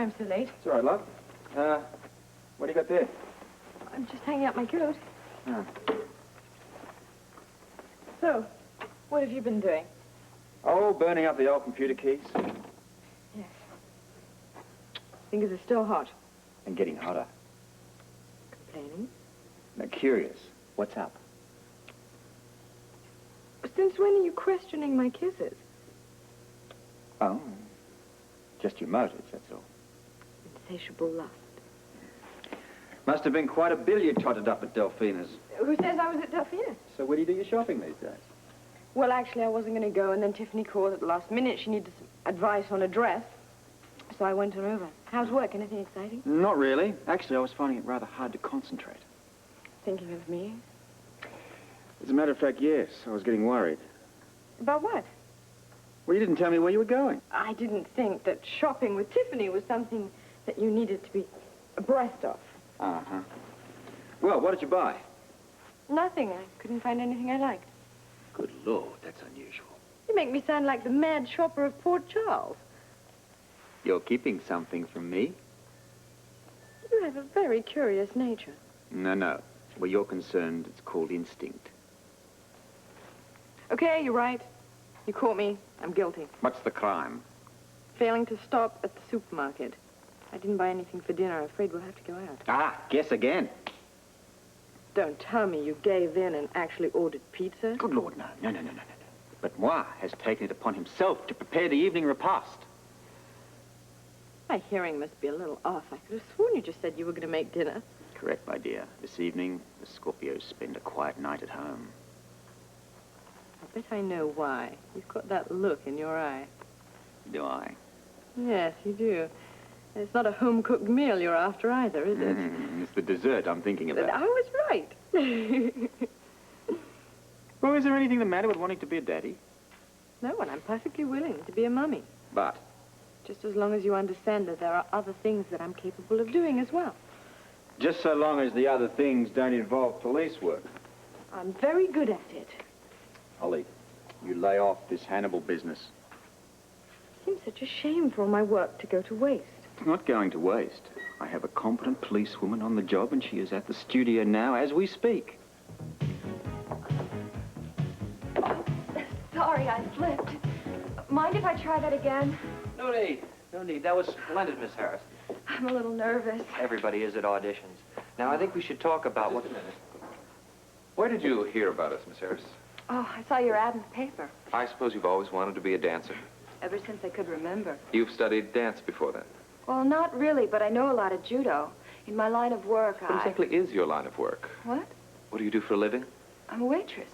Sorry I'm so late. It's all right, love. What do you got there? I'm just hanging up my coat. Oh. So, what have you been doing? Oh, burning up the old computer keys. Yes. Fingers are still hot. And getting hotter. Complaining? Now, curious. What's up? Since when are you questioning my kisses? Oh. Just your motives, that's all. Insatiable lust. Must have been quite a bill you totted up at Delphina's. Who says I was at Delphina's? So where do you do your shopping these days? Well, actually, I wasn't going to go, and then Tiffany called at the last minute. She needed some advice on a dress. So I went on over. How's work? Anything exciting? Not really. Actually, I was finding it rather hard to concentrate. Thinking of me? As a matter of fact, yes. I was getting worried. About what? Well, you didn't tell me where you were going. I didn't think that shopping with Tiffany was something that you needed to be abreast of. Uh-huh. Well, what did you buy? Nothing. I couldn't find anything I liked. Good Lord, that's unusual. You make me sound like the mad shopper of Port Charles. You're keeping something from me? You have a very curious nature. No. Where you're concerned, it's called instinct. Okay, you're right. You caught me. I'm guilty. What's the crime? Failing to stop at the supermarket. I didn't buy anything for dinner. I'm afraid we'll have to go out. Ah, guess again. Don't tell me you gave in and actually ordered pizza. Good Lord, no. But Moi has taken it upon himself to prepare the evening repast. My hearing must be a little off. I could have sworn you just said you were going to make dinner. Correct, my dear. This evening, the Scorpios spend a quiet night at home. I bet I know why. You've got that look in your eye. Do I? Yes, you do. And it's not a home-cooked meal you're after either, is it? It's the dessert I'm thinking about. I was right. Well, is there anything the matter with wanting to be a daddy? No, and I'm perfectly willing to be a mummy. But? Just as long as you understand that there are other things that I'm capable of doing as well. Just so long as the other things don't involve police work. I'm very good at it. Holly, you lay off this Hannibal business. Seems such a shame for all my work to go to waste. Not going to waste. I have a competent policewoman on the job, and she is at the studio now as we speak. Sorry, I slipped. Mind if I try that again? No need. No need. That was splendid, Miss Harris. I'm a little nervous. Everybody is at auditions. Now, I think we should talk about what... Just a minute. Where did you hear about us, Miss Harris? Oh, I saw your ad in the paper. I suppose you've always wanted to be a dancer. Ever since I could remember. You've studied dance before then. Well, not really, but I know a lot of judo. In my line of work, What exactly is your line of work? What? What do you do for a living? I'm a waitress.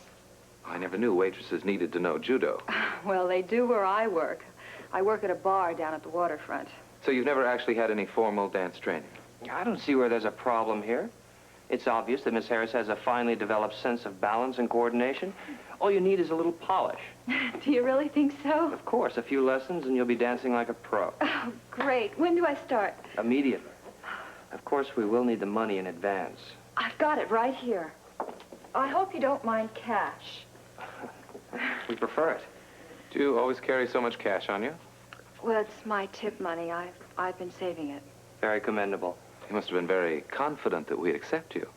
I never knew waitresses needed to know judo. Well, they do where I work. I work at a bar down at the waterfront. So you've never actually had any formal dance training? I don't see where there's a problem here. It's obvious that Miss Harris has a finely developed sense of balance and coordination. All you need is a little polish. Do you really think so? Of course, a few lessons and you'll be dancing like a pro. Oh, great. When do I start? Immediately. Of course, we will need the money in advance. I've got it right here. I hope you don't mind cash. We prefer it. Do you always carry so much cash on you? Well, it's my tip money. I've been saving it. Very commendable. You must have been very confident that we'd accept you.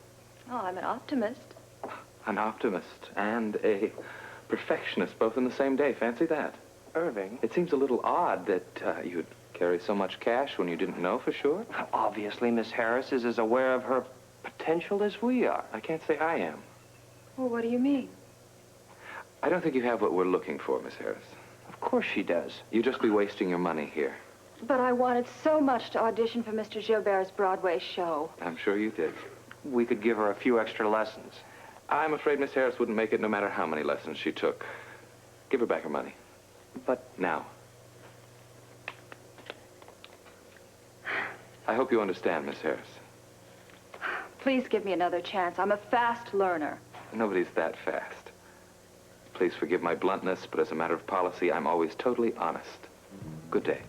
Oh, I'm an optimist. An optimist and a perfectionist, both in the same day. Fancy that. Irving? It seems a little odd that you'd carry so much cash when you didn't know for sure. Obviously, Miss Harris is as aware of her potential as we are. I can't say I am. Well, what do you mean? I don't think you have what we're looking for, Miss Harris. Of course she does. You'd just be wasting your money here. But I wanted so much to audition for Mr. Gilbert's Broadway show. I'm sure you did. We could give her a few extra lessons. I'm afraid Miss Harris wouldn't make it no matter how many lessons she took. Give her back her money. But Now. I hope you understand, Miss Harris. Please give me another chance. I'm a fast learner. Nobody's that fast. Please forgive my bluntness, but as a matter of policy, I'm always totally honest. Good day.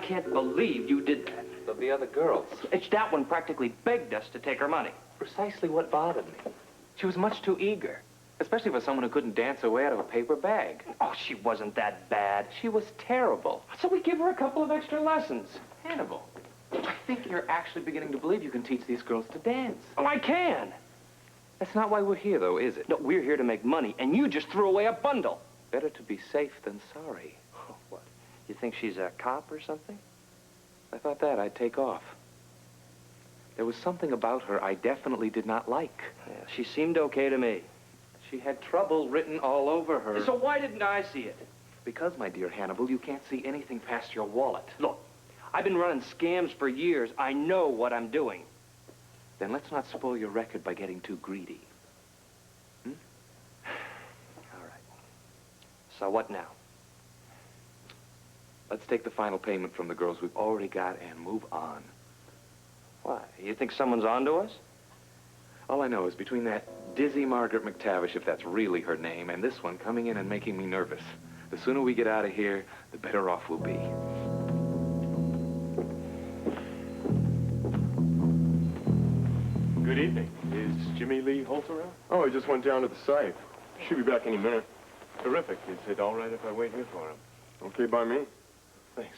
can't believe you did that. There'll be other girls. It's that one practically begged us to take her money. Precisely what bothered me. She was much too eager, especially for someone who couldn't dance her way out of a paper bag. Oh, she wasn't that bad. She was terrible. So we give her a couple of extra lessons. Hannibal, I think you're actually beginning to believe you can teach these girls to dance. Oh, I can. That's not why we're here, though, is it? No, we're here to make money, and you just threw away a bundle. Better to be safe than sorry. Oh, what? You think she's a cop or something? I thought that I'd take off. There was something about her I definitely did not like. Yeah, she seemed okay to me. She had trouble written all over her. So why didn't I see it? Because, my dear Hannibal, you can't see anything past your wallet. Look, I've been running scams for years. I know what I'm doing. Then let's not spoil your record by getting too greedy. All right. So what now? Let's take the final payment from the girls we've already got and move on. Why? You think someone's onto us? All I know is between that dizzy Margaret McTavish, if that's really her name, and this one coming in and making me nervous. The sooner we get out of here, the better off we'll be. Good evening. Is Jimmy Lee Holt around? Oh, he just went down to the site. Should be back any minute. Terrific. Is it all right if I wait here for him? Okay by me. Thanks.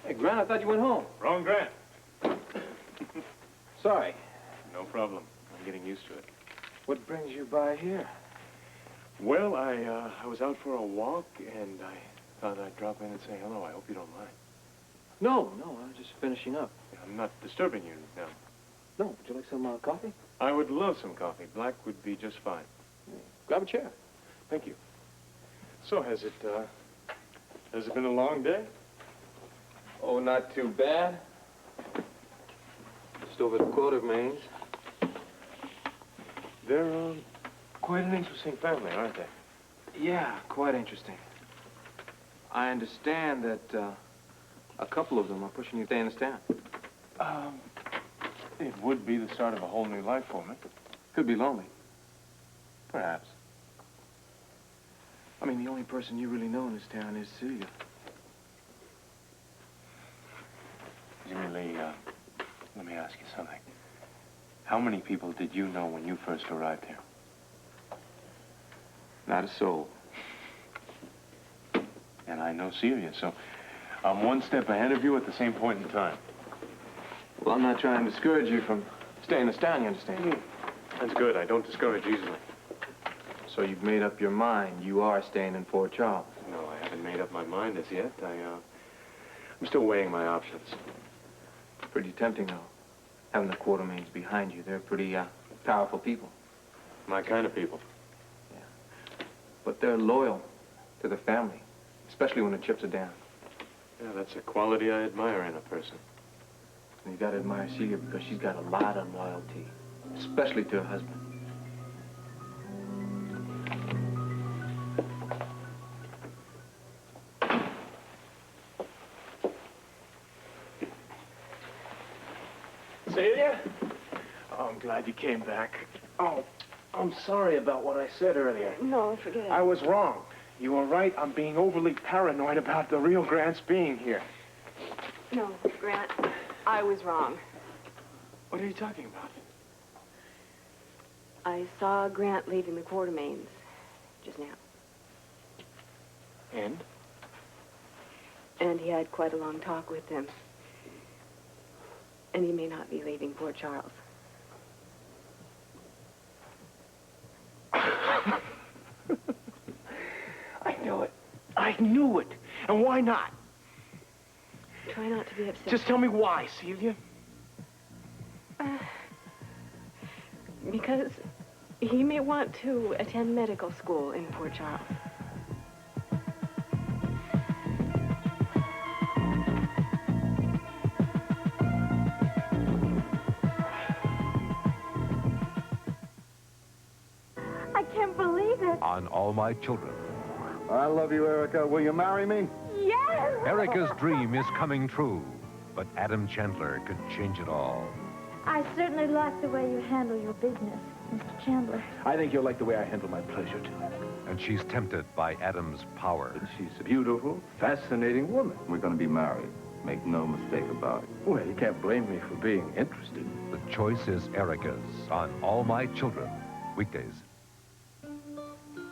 Hey, Grant, I thought you went home. Wrong Grant. Sorry. No problem. I'm getting used to it. What brings you by here? Well, I was out for a walk, and I thought I'd drop in and say hello. I hope you don't mind. No, I was just finishing up. I'm not disturbing you now. No, would you like some coffee? I would love some coffee. Black would be just fine. Grab a chair. Thank you. So, has it been a long day? Oh, not too bad. Just over the Quartermains. They're, quite an interesting family, aren't they? Yeah, quite interesting. I understand that a couple of them are pushing you to stay in this town. It would be the start of a whole new life for me. Could be lonely. Perhaps. I mean, the only person you really know in this town is Celia. Jimmy Lee, let me ask you something. How many people did you know when you first arrived here? Not a soul. And I know Celia, so I'm one step ahead of you at the same point in time. Well, I'm not trying to discourage you from staying in this town, you understand? That's good. I don't discourage easily. So you've made up your mind. You are staying in Fort Charles. No, I haven't made up my mind as yet. I'm still weighing my options. Pretty tempting, though. Having the Quartermains behind you. They're pretty powerful people. My kind of people. But they're loyal to the family, especially when the chips are down. Yeah, that's a quality I admire in a person. And you gotta admire Celia because she's got a lot of loyalty, especially to her husband. Celia? Oh, I'm glad you came back. Oh, I'm sorry about what I said earlier. No, forget it. I was wrong. You were right. I'm being overly paranoid about the real Grants being here. No, Grant, I was wrong. What are you talking about? I saw Grant leaving the Quartermains just now. And? And he had quite a long talk with them. And he may not be leaving Port Charles. I knew it. I knew it. And why not? Try not to be upset. Just tell me why, Celia. Because he may want to attend medical school in Port Charles. on All My Children. I love you, Erica. Will you marry me? Yes! Erica's dream is coming true, but Adam Chandler could change it all. I certainly like the way you handle your business, Mr. Chandler. I think you'll like the way I handle my pleasure, too. And she's tempted by Adam's power. She's a beautiful, fascinating woman. We're going to be married. Make no mistake about it. Well, you can't blame me for being interested. The choice is Erica's on All My Children, weekdays.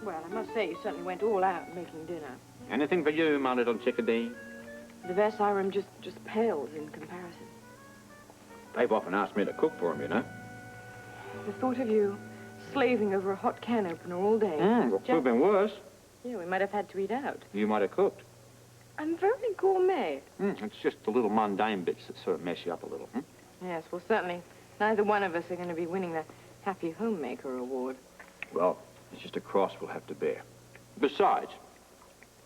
Well, I must say, you certainly went all out making dinner. Anything for you, my little chickadee? The Versailles room just pales in comparison. They've often asked me to cook for them, you know. The thought of you slaving over a hot can opener all day. Well, could have been worse. Yeah, we might have had to eat out. You might have cooked. I'm very gourmet. It's just the little mundane bits that sort of mess you up a little. Yes, well, certainly neither one of us are going to be winning the Happy Homemaker Award. Well, it's just a cross we'll have to bear. Besides,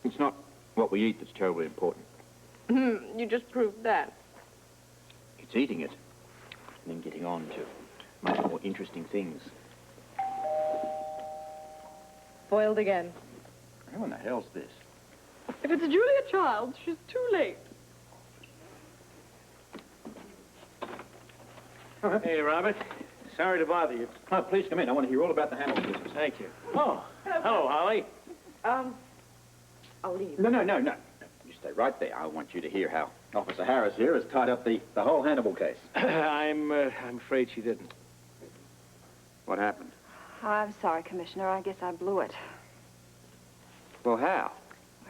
it's not what we eat that's terribly important. You just proved that. It's eating it, and then getting on to much more interesting things. Foiled again. Who in the hell's this? If it's Julia Childs, she's too late. Hey, Robert. Sorry to bother you. Oh, please come in. I want to hear all about the Hannibal business. Thank you. Oh, hello, Holly. I'll leave. No. You stay right there. I want you to hear how Officer Harris here has tied up the whole Hannibal case. I'm afraid she didn't. What happened? I'm sorry, Commissioner. I guess I blew it. Well, how?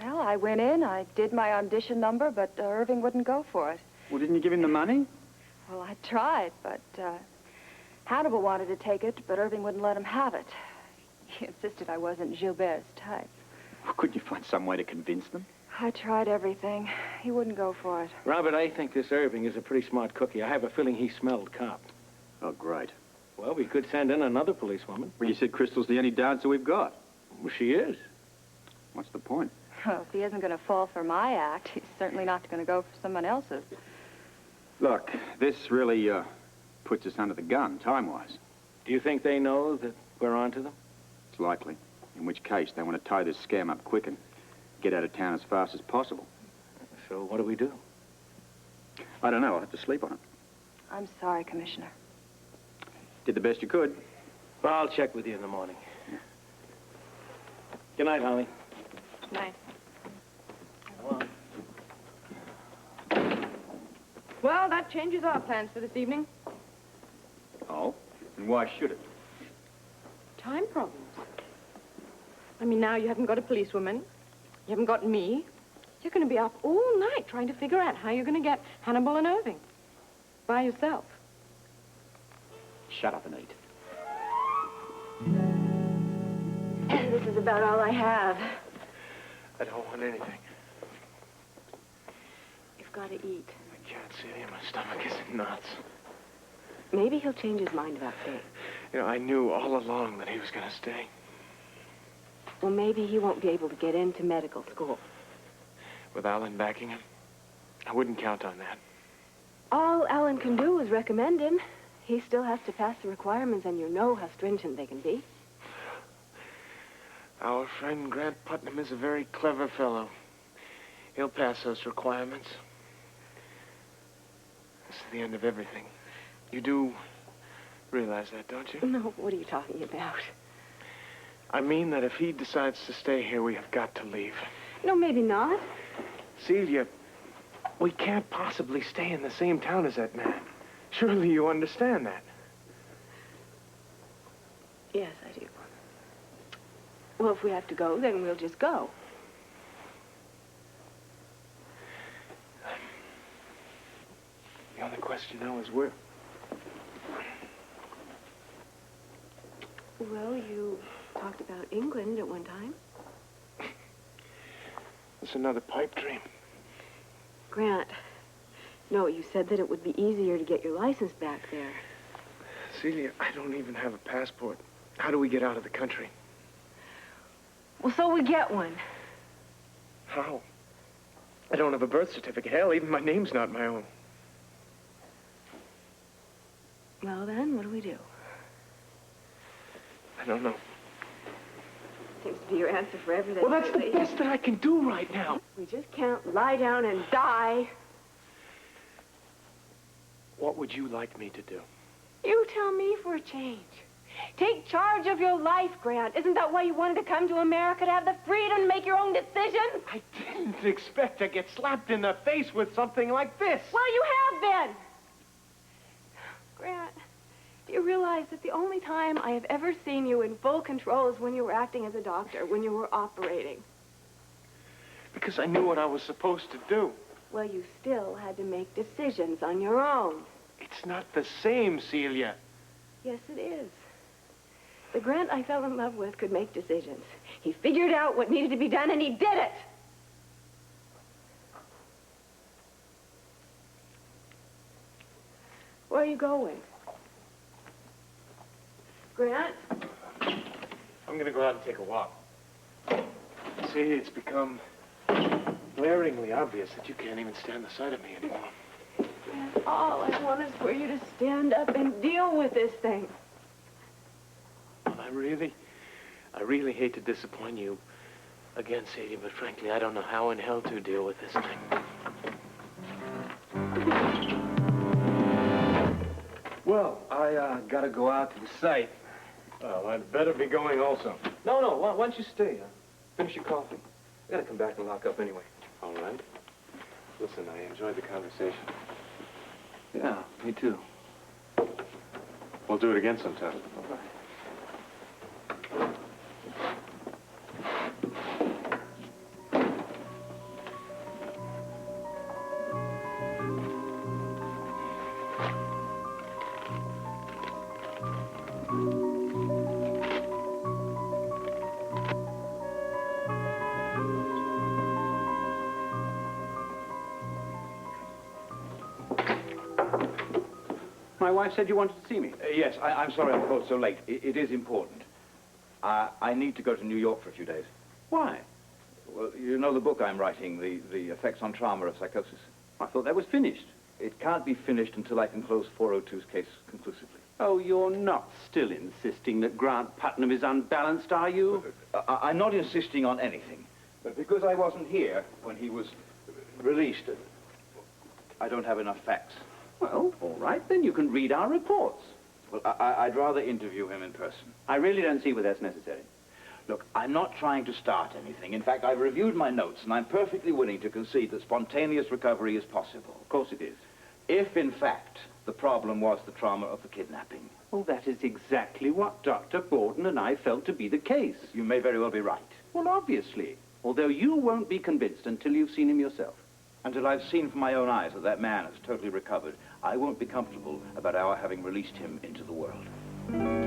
Well, I went in, I did my audition number, but Irving wouldn't go for it. Well, didn't you give him the money? Well, I tried, but Hannibal wanted to take it, but Irving wouldn't let him have it. He insisted I wasn't Gilbert's type. Well, couldn't you find some way to convince them? I tried everything. He wouldn't go for it. Robert, I think this Irving is a pretty smart cookie. I have a feeling he smelled cop. Oh, great. Well, we could send in another policewoman. Well, you said Crystal's the only dancer we've got. Well, she is. What's the point? Well, if he isn't going to fall for my act, he's certainly not going to go for someone else's. Look, this really puts us under the gun, time-wise. Do you think they know that we're on to them? It's likely. In which case, they want to tie this scam up quick and get out of town as fast as possible. So what do we do? I don't know. I'll have to sleep on it. I'm sorry, Commissioner. Did the best you could. Well, I'll check with you in the morning. Yeah. Good night, Holly. Nice. Come on. Well, that changes our plans for this evening. Oh? And why should it? Time problems. I mean, now you haven't got a policewoman. You haven't got me. You're going to be up all night trying to figure out how you're going to get Hannibal and Irving. By yourself. Shut up and eat. And this is about all I have. I don't want anything. You've got to eat. I can't, Celia. My stomach is in knots. Maybe he'll change his mind about staying. You know, I knew all along that he was going to stay. Well, maybe he won't be able to get into medical school. With Alan backing him, I wouldn't count on that. All Alan can do is recommend him. He still has to pass the requirements, and you know how stringent they can be. Our friend Grant Putnam is a very clever fellow. He'll pass those requirements. This is the end of everything. You do realize that, don't you? No, what are you talking about? I mean that if he decides to stay here, we have got to leave. No, maybe not. Celia, we can't possibly stay in the same town as that man. Surely you understand that. Yes, I do. Well, if we have to go, then we'll just go. The only question now is where. Well, you talked about England at one time. It's another pipe dream. Grant, no, you said that it would be easier to get your license back there. Celia, I don't even have a passport. How do we get out of the country? Well, so we get one. How? I don't have a birth certificate. Hell, even my name's not my own. Well, then, what do we do? I don't know. Seems to be your answer for everything. Well, that's the lately. best that I can do right now. We just can't lie down and die. What would you like me to do? You tell me for a change. Take charge of your life, Grant. Isn't that why you wanted to come to America, to have the freedom to make your own decisions? I didn't expect to get slapped in the face with something like this. Well, you have been. Grant, do you realize that the only time I have ever seen you in full control is when you were acting as a doctor, when you were operating? Because I knew what I was supposed to do. Well, you still had to make decisions on your own. It's not the same, Celia. Yes, it is. The Grant I fell in love with could make decisions. He figured out what needed to be done, and he did it. Where are you going? Grant? I'm going to go out and take a walk. See, it's become glaringly obvious that you can't even stand the sight of me anymore. Grant, all I want is for you to stand up and deal with this thing. Well, I really hate to disappoint you again, Celia, but frankly, I don't know how in hell to deal with this thing. Well, I gotta go out to the site. Well, I'd better be going also. No, why don't you stay? Finish your coffee. I gotta come back and lock up anyway. All right. Listen, I enjoyed the conversation. Yeah, me too. We'll do it again sometime. All right. My wife said you wanted to see me. Yes, I'm sorry I'm called so late. It is important. I need to go to New York for a few days. Why? Well, you know the book I'm writing, the effects on trauma of psychosis. I thought that was finished. It can't be finished until I can close 402's case conclusively. Oh, you're not still insisting that Grant Putnam is unbalanced, are you? I'm not insisting on anything. But because I wasn't here when he was released, I don't have enough facts. Well, all right, then you can read our reports. Well, I'd rather interview him in person. I really don't see where that's necessary. Look, I'm not trying to start anything. In fact, I've reviewed my notes, and I'm perfectly willing to concede that spontaneous recovery is possible. Of course it is. If, in fact, the problem was the trauma of the kidnapping. Well, that is exactly what Dr. Borden and I felt to be the case. You may very well be right. Well, obviously. Although you won't be convinced until you've seen him yourself. Until I've seen from my own eyes that that man has totally recovered, I won't be comfortable about our having released him into the world.